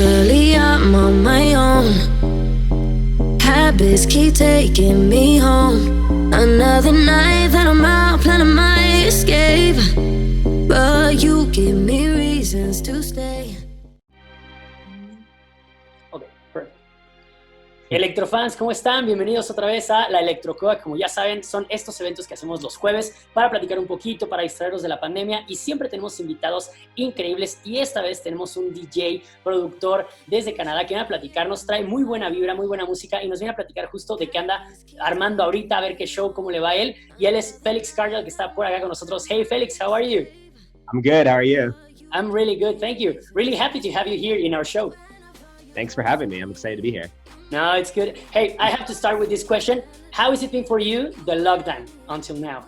Usually I'm on my own. Habits keep taking me home. Another night that I'm out planning my escape, but you give me reasons to stay. Ok, perfecto. Electrofans, ¿cómo están? Bienvenidos otra vez a la Electro Cueva. Como ya saben, son estos eventos que hacemos los jueves para platicar un poquito, para distraernos de la pandemia, y siempre tenemos invitados increíbles, y esta vez tenemos un DJ, productor desde Canadá que viene a platicarnos, trae muy buena vibra, muy buena música, y nos viene a platicar justo de qué anda armando ahorita, a ver qué show, cómo le va a él, y él es Felix Cartal, que está por acá con nosotros. Hey Felix, how are you? I'm good, how are you? I'm really good, thank you. Really happy to have you here in our show. Thanks for having me, I'm excited to be here. No, it's good. Hey, I have to start with this question. How has it been for you, the lockdown, until now?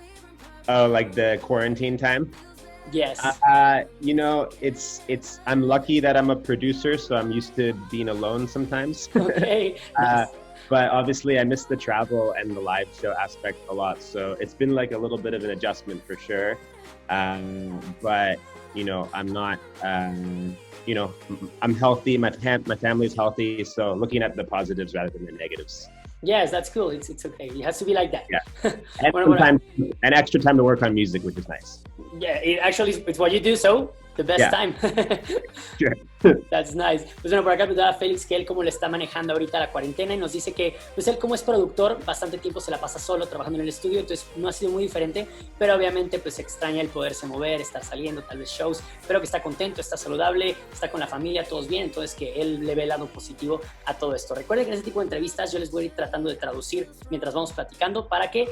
Oh, like the quarantine time? Yes. You know, I'm lucky that I'm a producer, so I'm used to being alone sometimes. Okay. Nice. But obviously I miss the travel and the live show aspect a lot, so it's been like a little bit of an adjustment for sure. But, you know, I'm not... you know, I'm healthy, my family's healthy, so looking at the positives rather than the negatives. Yes, that's cool. It's okay. It has to be like that. Yeah. And extra time to work on music, which is nice. Yeah, it's what you do, so the best time. Sure. That's nice. Pues bueno, por acá preguntaba a Félix que él cómo le está manejando ahorita la cuarentena, y nos dice que pues él, como es productor, bastante tiempo se la pasa solo trabajando en el estudio, entonces no ha sido muy diferente, pero obviamente pues extraña el poderse mover, estar saliendo, tal vez shows, pero que está contento, está saludable, está con la familia, todos bien, entonces que él le ve el lado positivo a todo esto. Recuerden que en este tipo de entrevistas yo les voy a ir tratando de traducir mientras vamos platicando para que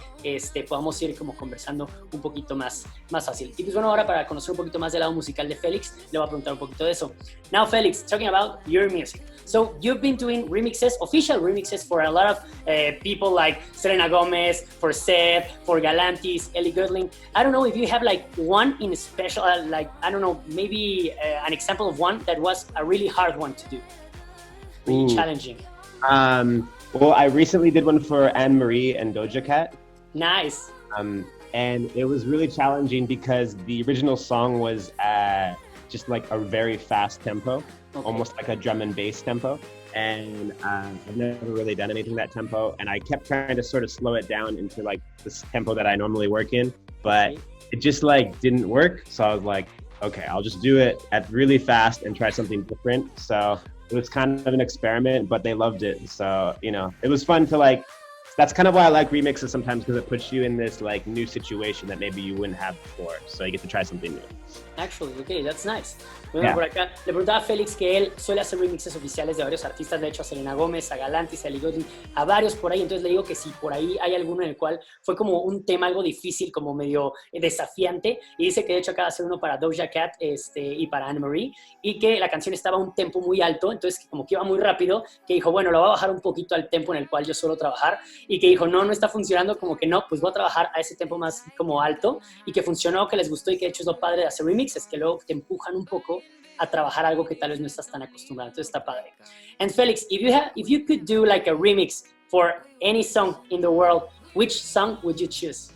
podamos ir como conversando un poquito más fácil. Y pues bueno, ahora para conocer un poquito más del lado musical de Félix, le voy a preguntar un poquito de eso. Now, Felix, talking about your music. So you've been doing remixes, official remixes for a lot of people like Selena Gomez, for Seth, for Galantis, Ellie Goulding. I don't know if you have like one in special, like, I don't know, maybe an example of one that was a really hard one to do, really challenging. Well, I recently did one for Anne-Marie and Doja Cat. Nice. And it was really challenging because the original song was just like a very fast tempo, almost like a drum and bass tempo. And I've never really done anything that tempo. And I kept trying to sort of slow it down into like this tempo that I normally work in, but it just like didn't work. So I was like, okay, I'll just do it at really fast and try something different. So it was kind of an experiment, but they loved it. So, you know, it was fun to like, that's kind of why I like remixes sometimes, because it puts you in this like new situation that maybe you wouldn't have before. So you get to try something new. Actually, okay, that's nice. Bueno, por acá le preguntaba a Félix que él suele hacer remixes oficiales de varios artistas, de hecho a Selena Gomez, a Galantis, a Ellie Goulding, a varios por ahí, entonces le digo que si por ahí hay alguno en el cual fue como un tema algo difícil, como medio desafiante, y dice que de hecho acaba de hacer uno para Doja Cat y para Anne-Marie, y que la canción estaba a un tempo muy alto, entonces como que iba muy rápido, que dijo, bueno, lo voy a bajar un poquito al tempo en el cual yo suelo trabajar, y que dijo, no está funcionando, como que no, pues voy a trabajar a ese tempo más como alto, y que funcionó, que les gustó, y que de hecho es lo padre de hacer remixes, que luego te empujan un poco a trabajar algo que tal vez no estás tan acostumbrado, entonces está padre. And Felix, if you could do like a remix for any song in the world, which song would you choose?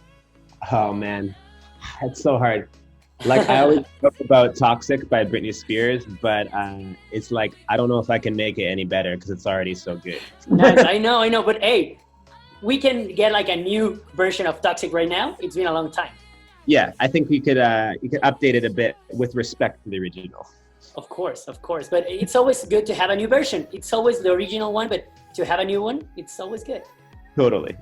Oh man, it's so hard. Like I always talk about Toxic by Britney Spears, but it's like, I don't know if I can make it any better because it's already so good. Nice, I know, but hey, we can get like a new version of Toxic right now. It's been a long time. Yeah, I think you could update it a bit with respect to the original. Of course. But it's always good to have a new version. It's always the original one, but to have a new one, it's always good. Totally.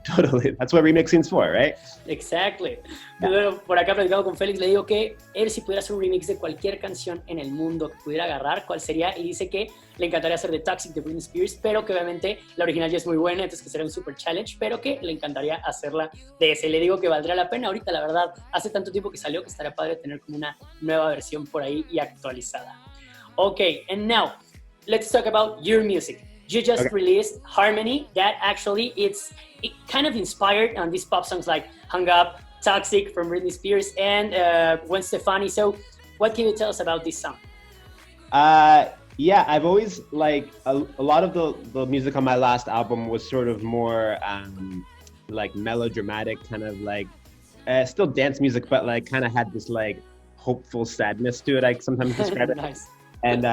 That's what remixing's for, right? Exactly. Yeah. Bueno, por acá platicando con Félix, le digo que él, si pudiera hacer un remix de cualquier canción en el mundo que pudiera agarrar, ¿cuál sería? Y dice que le encantaría hacer de Toxic de Britney Spears, pero que obviamente la original ya es muy buena, entonces que sería un super challenge, pero que le encantaría hacerla de ese. Le digo que valdría la pena ahorita, la verdad, hace tanto tiempo que salió que estaría padre tener como una nueva versión por ahí y actualizada. Okay, and now, let's talk about your music. You just released Harmony, that actually it kind of inspired on these pop songs like Hung Up, Toxic from Britney Spears, and Gwen Stefani. So what can you tell us about this song? Yeah, I've always like a lot of the music on my last album was sort of more like melodramatic, kind of like still dance music, but like kind of had this like hopeful sadness to it. I sometimes describe it. Nice. And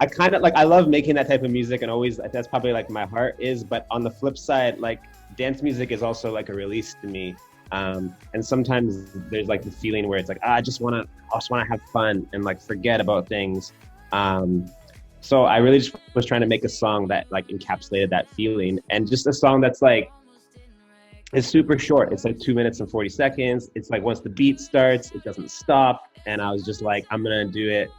I kind of like, I love making that type of music, and always, that's probably like my heart is, but on the flip side, like dance music is also like a release to me. And sometimes there's like the feeling where it's like, I just want to have fun and like forget about things. So I really just was trying to make a song that like encapsulated that feeling, and just a song that's like, it's super short. It's like 2 minutes and 40 seconds. It's like once the beat starts, it doesn't stop. And I was just like, I'm gonna do it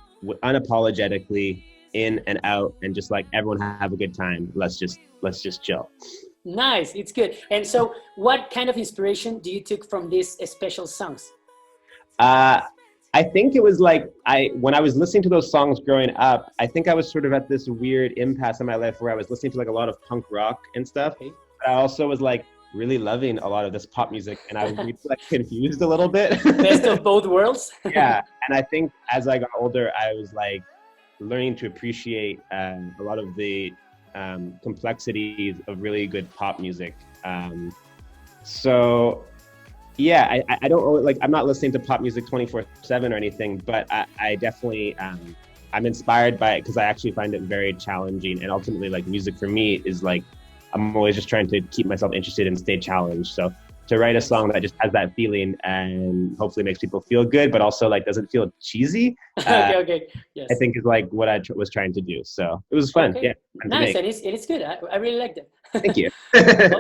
unapologetically, in and out, and just like everyone have a good time. Let's just chill. Nice, it's good. And so what kind of inspiration do you took from these special songs? I think it was like, when I was listening to those songs growing up, I think I was sort of at this weird impasse in my life where I was listening to like a lot of punk rock and stuff. Okay. But I also was like really loving a lot of this pop music, and I was really like confused a little bit. Best of both worlds. Yeah, and I think as I got older, I was like learning to appreciate a lot of the complexities of really good pop music. So yeah, I don't like, I'm not listening to pop music 24/7 or anything, but I definitely I'm inspired by it because I actually find it very challenging, and ultimately like music for me is like, I'm always just trying to keep myself interested and stay challenged. So to write a song that just has that feeling and hopefully makes people feel good, but also like doesn't feel cheesy, okay. Yes. I think is like what I was trying to do. So it was fun. Okay. Yeah. Nice, and it's good. I really liked it. Thank you.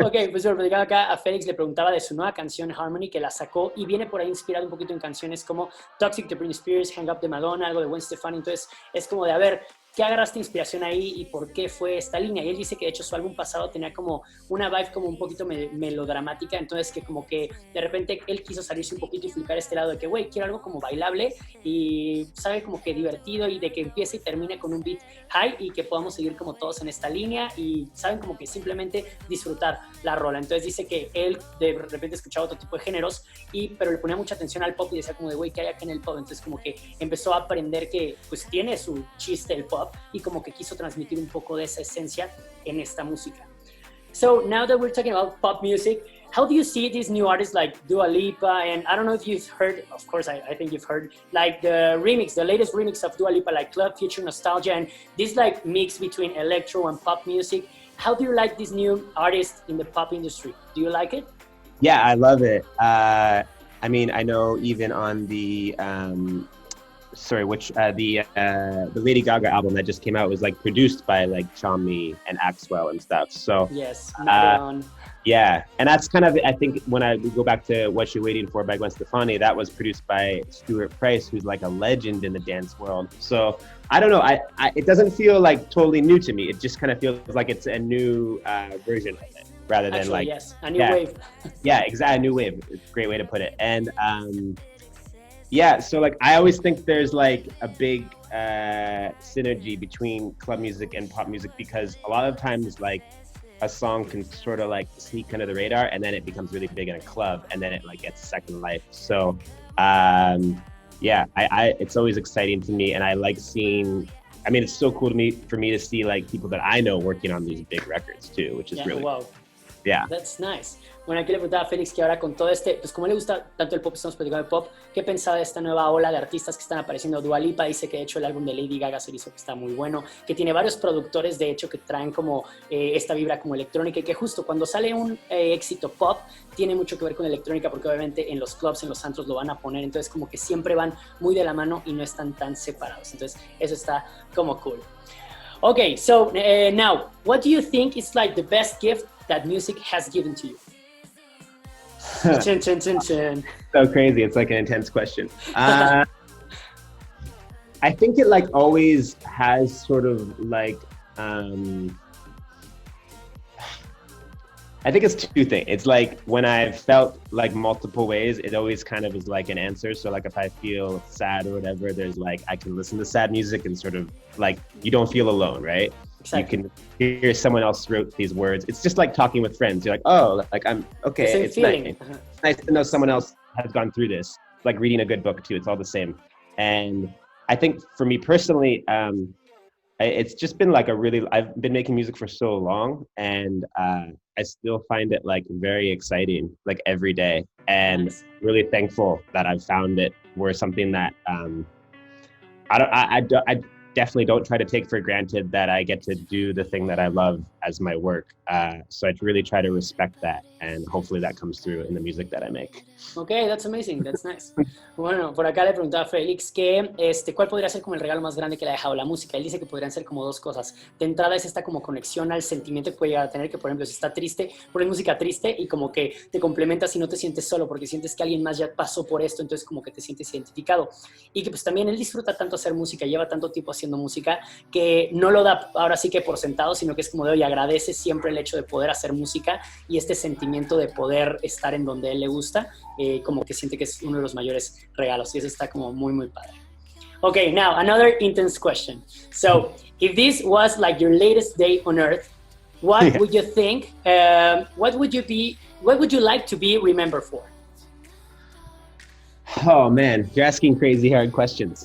Ok, pues bueno, acá a Félix le preguntaba de su nueva canción Harmony, que la sacó y viene por ahí inspirado un poquito en canciones como Toxic de Britney Spears, Hang Up de Madonna, algo de Gwen Stefani. Entonces es como de, a ver, ¿qué agarraste inspiración ahí y por qué fue esta línea? Y él dice que de hecho su álbum pasado tenía como una vibe como un poquito melodramática, entonces que como que de repente él quiso salirse un poquito y flicar este lado de que, güey, quiero algo como bailable y sabe como que divertido, y de que empiece y termine con un beat high y que podamos seguir como todos en esta línea y saben como que simplemente disfrutar la rola. Entonces dice que él de repente escuchaba otro tipo de géneros, pero le ponía mucha atención al pop y decía como de, güey, ¿qué hay acá en el pop? Entonces como que empezó a aprender que pues tiene su chiste el pop y como que quiso transmitir un poco de esa esencia en esta música. So now that we're talking about pop music, how do you see these new artists like Dua Lipa? And I don't know if you've heard, of course, I think you've heard, like the latest remix of Dua Lipa, like Club Future Nostalgia, and this like mix between electro and pop music. How do you like these new artists in the pop industry? Do you like it? Yeah, I love it. I mean, I know even on the the Lady Gaga album that just came out was like produced by like Chomny and Axwell and stuff. So yes, yeah, and that's kind of, I think when I go back to What You're Waiting For by Gwen Stefani, that was produced by Stuart Price, who's like a legend in the dance world. So I don't know, it doesn't feel like totally new to me. It just kind of feels like it's a new version of it, rather than like, yes, a new wave. Yeah, exactly, a new wave. It's a great way to put it. And yeah, so like I always think there's like a big synergy between club music and pop music, because a lot of times like a song can sort of like sneak under the radar and then it becomes really big in a club and then it like gets a second life. So yeah, it's always exciting to me, and I like seeing, I mean, it's so cool for me to see like people that I know working on these big records too, which is really wow. Yeah. That's nice. Bueno, aquí le preguntaba a Félix que ahora con todo pues como le gusta tanto el pop, estamos platicando de pop, ¿qué pensaba de esta nueva ola de artistas que están apareciendo? Dua Lipa dice que de hecho el álbum de Lady Gaga se hizo que está muy bueno, que tiene varios productores de hecho que traen como esta vibra como electrónica, y que justo cuando sale un éxito pop tiene mucho que ver con electrónica, porque obviamente en los clubs, en los antros lo van a poner, entonces como que siempre van muy de la mano y no están tan separados, entonces eso está como cool. Okay, so now, what do you think is like the best gift that music has given to you? Chin, chin, chin, chin. So crazy. It's like an intense question. I think it like always has sort of like, I think it's two things. It's like when I've felt like multiple ways, it always kind of is like an answer. So like if I feel sad or whatever, there's like, I can listen to sad music and sort of like, you don't feel alone, right? Exactly. You can hear someone else wrote these words. It's just like talking with friends. You're like, oh, like I'm okay. It's nice. It's nice to know someone else has gone through this. Like reading a good book too. It's all the same. And I think for me personally, it's just been like I've been making music for so long, and I still find it like very exciting, like every day, and nice. Really thankful that I've found it where something that definitely don't try to take for granted that I get to do the thing that I love as my work. So I really try to respect that, and hopefully that comes through in the music that I make. Okay, that's amazing, that's nice. Bueno, por acá le preguntaba a Félix que ¿cuál podría ser como el regalo más grande que le ha dejado la música? Él dice que podrían ser como dos cosas. De entrada es esta como conexión al sentimiento que puede llegar a tener, que por ejemplo si está triste, pones música triste y como que te complementas y no te sientes solo porque sientes que alguien más ya pasó por esto, entonces como que te sientes identificado. Y que pues también él disfruta tanto hacer música, lleva tanto tiempo haciendo música que no lo da ahora sí que por sentado, sino que es como de hoy agradece siempre el hecho de poder hacer música y este sentimiento de poder estar en donde él le gusta, como que siente que es uno de los mayores regalos y eso está como muy muy padre. Okay, now another intense question. So, if this was like your latest day on Earth, what would you think? What would you like to be remembered for? Oh man, you're asking crazy hard questions.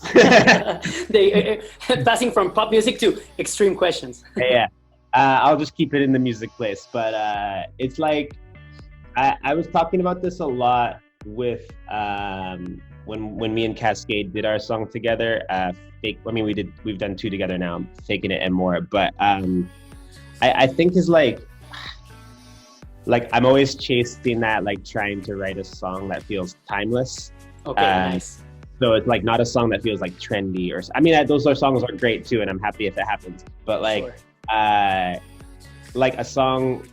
Passing from pop music to extreme questions. Yeah, I'll just keep it in the music place. But it's like I was talking about this a lot with when me and Kaskade did our song together. We've done two together now, Faking It and More. But I think is like I'm always chasing that, like trying to write a song that feels timeless. Okay, nice. So it's like not a song that feels like trendy or, I mean, those songs are great too, and I'm happy if it happens. But like, sure. Like a song,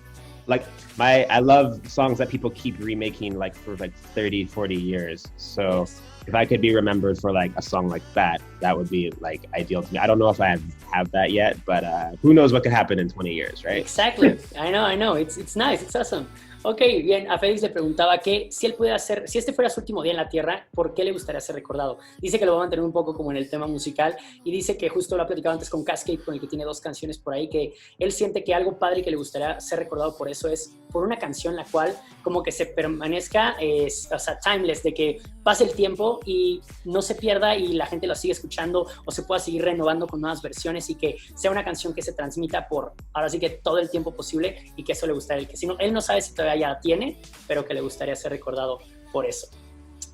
like I love songs that people keep remaking like for like 30, 40 years. So yes. If I could be remembered for like a song like that, that would be like ideal to me. I don't know if I have that yet, but who knows what could happen in 20 years, right? Exactly. I know. It's nice. It's awesome. Ok, bien, a Félix le preguntaba que si él pudiera hacer, si este fuera su último día en la Tierra, ¿por qué le gustaría ser recordado? Dice que lo va a mantener un poco como en el tema musical y dice que justo lo ha platicado antes con Kaskade, con el que tiene 2 canciones por ahí, que él siente que algo padre que le gustaría ser recordado por eso es por una canción la cual como que se permanezca, o sea, timeless, de que pase el tiempo y no se pierda y la gente lo sigue escuchando o se pueda seguir renovando con nuevas versiones y que sea una canción que se transmita por, ahora sí que todo el tiempo posible y que eso le gustaría, que si no, él no sabe si todavía ya tiene, pero que le gustaría ser recordado por eso.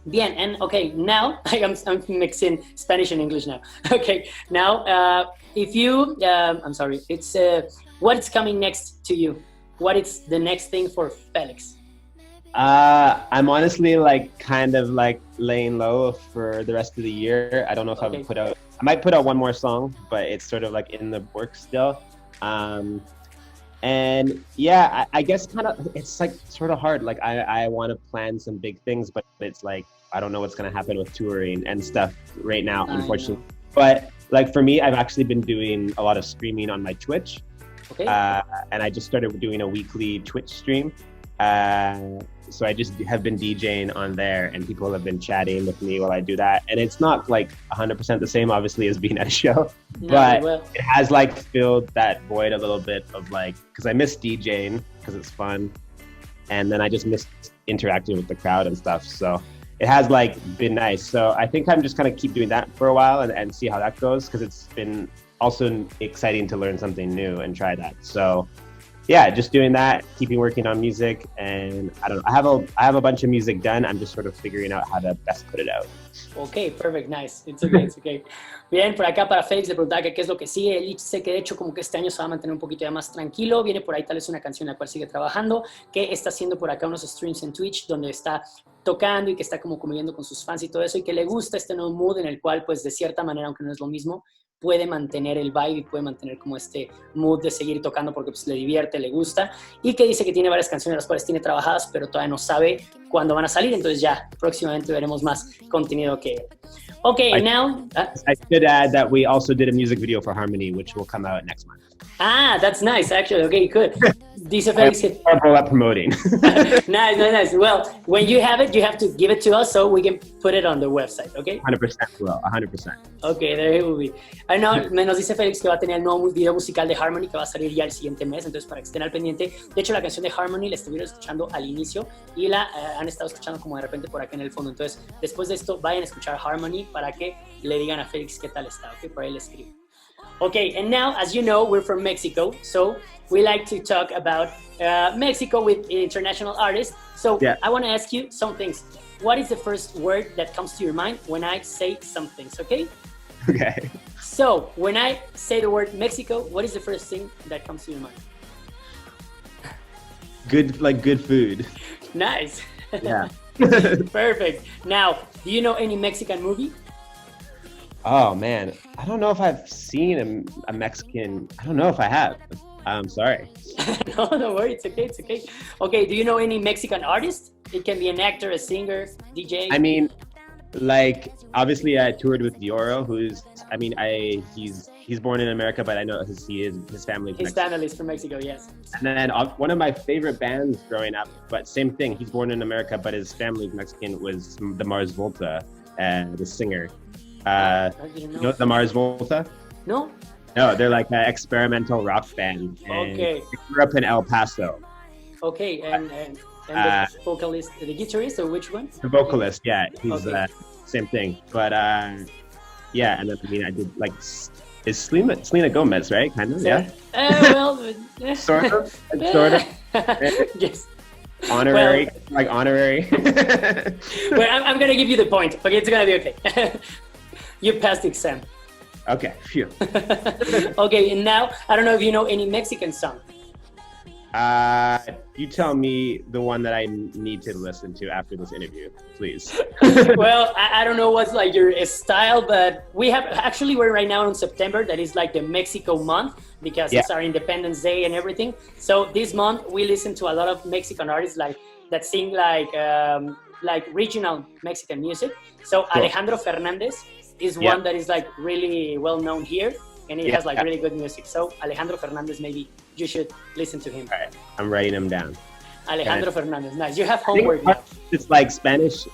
Bien, and okay, now I'm mixing Spanish and English now. Okay, now if you, I'm sorry, it's what's coming next to you? What is the next thing for Felix? I'm honestly like kind of like laying low for the rest of the year. I don't know if I might put out one more song, but it's sort of like in the works still. And yeah, I guess kind of, it's like sort of hard. Like I want to plan some big things, but it's like, I don't know what's going to happen with touring and stuff right now, unfortunately. But like for me, I've actually been doing a lot of streaming on my Twitch. Okay. And I just started doing a weekly Twitch stream. So I just have been DJing on there and people have been chatting with me while I do that. And it's not like 100% the same, obviously, as being at a show, but it has like filled that void a little bit of like, cause I miss DJing cause it's fun. And then I just miss interacting with the crowd and stuff. So it has like been nice. So I think I'm just gonna keep doing that for a while and see how that goes. Cause it's been also exciting to learn something new and try that. So yeah, just doing that, keeping working on music, and I don't know, I have a bunch of music done. I'm just sort of figuring out how to best put it out. Okay, perfect, nice. It's okay. Bien, por acá para Félix le preguntaba que qué es lo que sigue. Él dice que de hecho como que este año se va a mantener un poquito ya más tranquilo. Viene por ahí tal vez una canción en la cual sigue trabajando, que está haciendo por acá unos streams en Twitch donde está tocando y que está como conviviendo con sus fans y todo eso, y que le gusta este nuevo mood en el cual pues de cierta manera, aunque no es lo mismo, puede mantener el vibe y puede mantener como este mood de seguir tocando porque pues le divierte, le gusta, y que dice que tiene varias canciones las cuales tiene trabajadas pero todavía no sabe cuándo van a salir, entonces ya próximamente veremos más contenido que él. Okay, now... I should add that we also did a music video for Harmony, which will come out next month. Ah, that's nice, actually. Okay, good. Dice Felix que... Terrible at promoting. Nice. Well, when you have it, you have to give it to us so we can put it on the website, okay? 100% will, 100%. Okay, there it will be. Nos dice Felix que va a tener el nuevo video musical de Harmony que va a salir ya el siguiente mes, entonces para que estén al pendiente. De hecho, la canción de Harmony la estuvieron escuchando al inicio y la han estado escuchando como de repente por acá en el fondo. Entonces, después de esto, vayan a escuchar Harmony para que le digan a Felix qué tal está, ¿ok? Por ahí le escribo. Okay, and now, as you know, we're from Mexico, so we like to talk about Mexico with international artists. So yeah. I want to ask you some things. What is the first word that comes to your mind when I say some things, okay? Okay. So when I say the word Mexico, what is the first thing that comes to your mind? Good food. Nice. Yeah. Perfect. Now, do you know any Mexican movie? Oh man, I don't know if I've seen a Mexican. I don't know if I have. I'm sorry. No, don't worry. It's okay. It's okay. Okay. Do you know any Mexican artist? It can be an actor, a singer, DJ. I mean, like obviously I toured with Dioro, he's born in America, but I know his family. His family is from Mexico. Yes. And then one of my favorite bands growing up, but same thing. He's born in America, but his family's Mexican. Was the Mars Volta, the singer. I didn't know. You know the Mars Volta? No. No, they're like an experimental rock band. Okay. They grew up in El Paso. Okay, and the vocalist, the guitarist, or which one? The vocalist, yeah, he's Okay. Same thing. But yeah, and then I did like, is Selena Gomez, right? Kind of, yeah. Well, Sort of. Yes. Honorary, like honorary. Well, I'm gonna give you the point. Okay, it's gonna be okay. You passed the exam. Okay, phew. Okay, and now I don't know if you know any Mexican song. You tell me the one that I need to listen to after this interview, please. Well, I don't know what's like your style, but we're right now in September. That is like the Mexico month because it's our Independence Day and everything. So this month we listen to a lot of Mexican artists that sing like regional Mexican music. So cool. Alejandro Fernandez is one that is like really well known here, and he has like really good music. So Alejandro Fernandez, maybe you should listen to him. All right, I'm writing him down. Alejandro Fernandez, nice. You have homework now. It's like Spanish,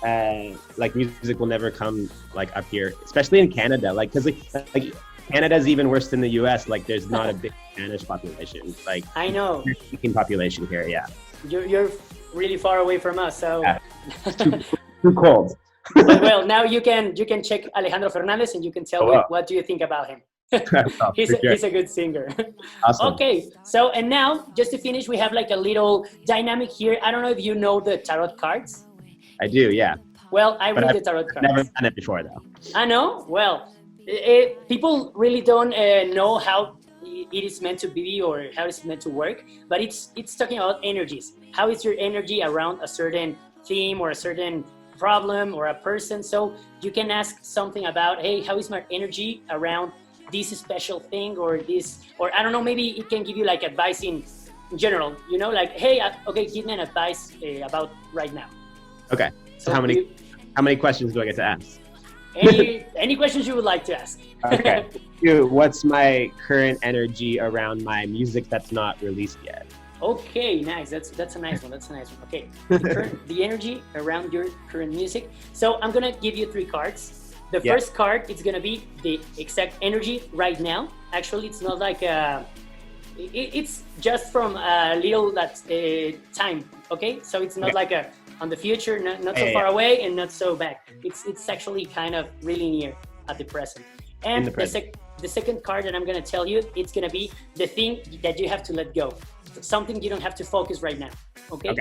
like music will never come like up here, especially in Canada. Like, cause like Canada's even worse than the U.S. Like, there's not a big Spanish population. Like, I know. Speaking population here, yeah. You're really far away from us, so. Yeah. It's too cold. Well, now you can check Alejandro Fernandez and you can tell me what do you think about him. He's a good singer. Awesome. Okay, so and now just to finish, we have like a little dynamic here. I don't know if you know the tarot cards. I do, yeah. Well, I read the tarot cards. Never done it before though. I know. Well, people really don't know how it is meant to be or how it's meant to work, but it's talking about energies. How is your energy around a certain theme or a certain problem or a person? So you can ask something about, hey, how is my energy around this special thing or this, or I don't know, maybe it can give you like advice in general, you know, like, hey, okay, give me an advice about right now. Okay, so how many questions do I get to ask? Any questions you would like to ask. Okay. What's my current energy around my music that's not released yet? Okay, nice. That's a nice one. That's a nice one. Okay, the energy around your current music. So I'm gonna give you 3 cards. The first card, it's gonna be the exact energy right now. Actually, it's not like it's just from a little time. Okay, so it's not like on the future, not so far away and not so back. It's actually kind of really near at the present. And the second card that I'm gonna tell you, it's gonna be the thing that you have to let go. Something you don't have to focus right now. Okay.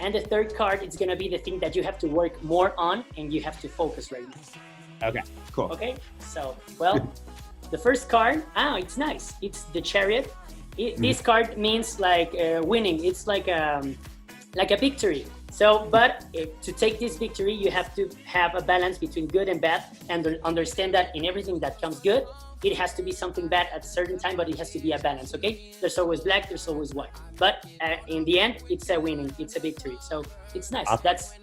And the third card, it's gonna be the thing that you have to work more on and you have to focus right now. Okay, cool. Okay, so, well, the first card, it's nice. It's the Chariot. This card means like winning. It's like a victory. So, but to take this victory, you have to have a balance between good and bad and understand that in everything that comes good, it has to be something bad at a certain time, but it has to be a balance, okay? There's always black, there's always white. But in the end, it's a winning, it's a victory. So it's nice. That's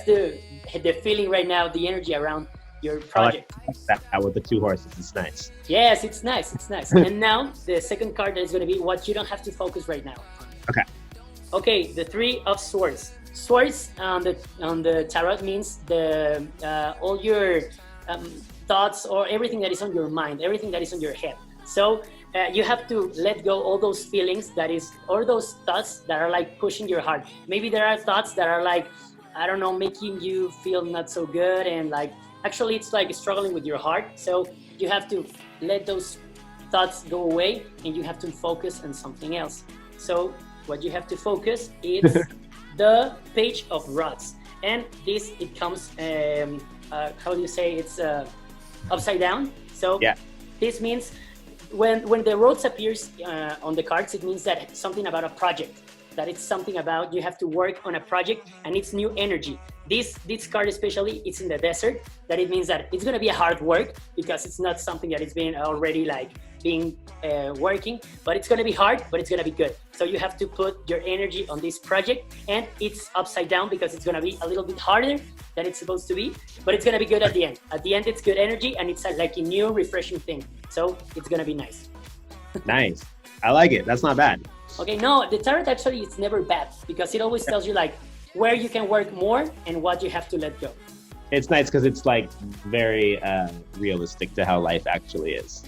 the feeling right now, the energy around your project. I like that with the 2 horses, it's nice. Yes, it's nice, it's nice. And now the second card is gonna be what you don't have to focus right now. Okay. Okay, the 3 of Swords. Swords on the tarot means all your thoughts or everything that is on your mind, everything that is on your head. So you have to let go all those feelings or those thoughts that are like pushing your heart. Maybe there are thoughts that are like, I don't know, making you feel not so good and like, actually it's like struggling with your heart. So you have to let those thoughts go away and you have to focus on something else. So what you have to focus is the Page of Rods. And it comes, how do you say, it's upside down. So this means when the roads appears on the cards, it means that something about a project, that it's something about you have to work on a project and it's new energy. This card especially, it's in the desert, that it means that it's going to be a hard work because it's not something that it's been already like being working, but it's going to be hard, but it's going to be good. So you have to put your energy on this project, and it's upside down because it's going to be a little bit harder than it's supposed to be, but it's going to be good at the end. At the end, it's good energy, and it's like a new, refreshing thing. So it's going to be nice. Nice. I like it. That's not bad. Okay, no, the tarot actually it's never bad because it always tells you like where you can work more and what you have to let go. It's nice because it's like very realistic to how life actually is.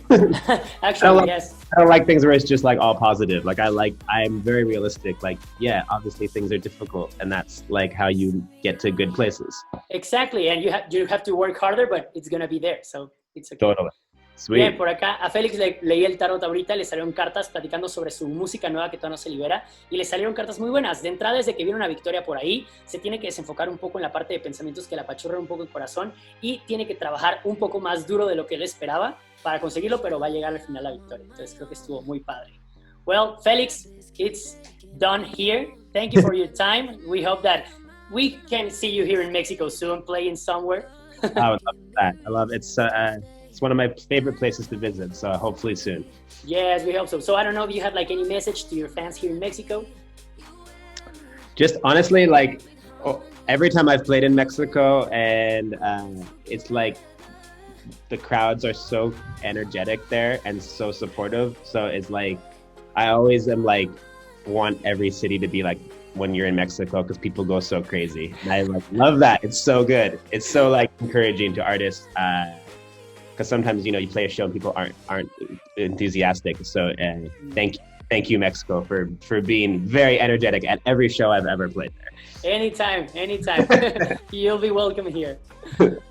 Actually, yes. I don't like things where it's just like all positive. Like I'm very realistic. Like, yeah, obviously things are difficult, and that's like how you get to good places. Exactly, and you have to work harder, but it's gonna be there, so it's okay. Totally. Sweet. Bien, por acá a Félix leí el tarot ahorita, le salieron cartas platicando sobre su música nueva que todavía no se libera y le salieron cartas muy buenas. De entrada, desde que viene una victoria por ahí, se tiene que desenfocar un poco en la parte de pensamientos que le apachurran un poco el corazón y tiene que trabajar un poco más duro de lo que él esperaba para conseguirlo, pero va a llegar al final la victoria. Entonces creo que estuvo muy padre. Well, Felix, it's done here. Thank you for your time. We hope that we can see you here in Mexico soon, playing somewhere. I would love that. I love it. It's one of my favorite places to visit, so hopefully soon. Yes, we hope so. So I don't know if you have like any message to your fans here in Mexico. Just honestly, like every time I've played in Mexico, and it's like the crowds are so energetic there and so supportive. So it's like I always am like want every city to be like when you're in Mexico because people go so crazy. And I like love that. It's so good. It's so like encouraging to artists. Because sometimes, you know, you play a show and people aren't enthusiastic. So thank you, Mexico, for being very energetic at every show I've ever played there. Anytime. You'll be welcome here.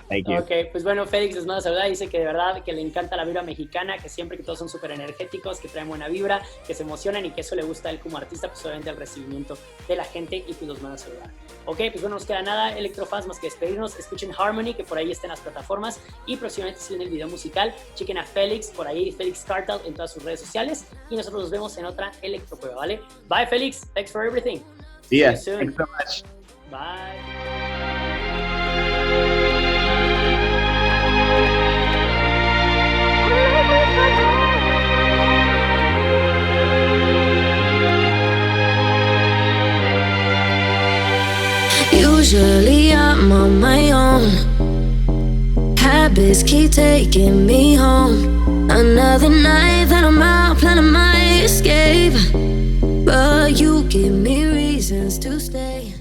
Thank you. Ok, pues bueno, Félix les manda saludar, dice que de verdad que le encanta la vibra mexicana, que siempre que todos son súper energéticos, que traen buena vibra, que se emocionan y que eso le gusta a él como artista, pues obviamente el recibimiento de la gente y pues los manda a saludar. Ok, pues bueno, nos queda nada, Electrofans, más que despedirnos. Escuchen Harmony, que por ahí está en las plataformas y próximamente siguen el video musical. Chequen a Felix, por ahí Felix Cartal en todas sus redes sociales y nosotros nos vemos en otra Electro Cueva, ¿vale? Bye, Felix. Thanks for everything. See ya. See you soon. Thanks so much. Bye. Usually I'm on my own. Habits keep taking me home. Another night that I'm out planning my escape, but you give me reasons to stay.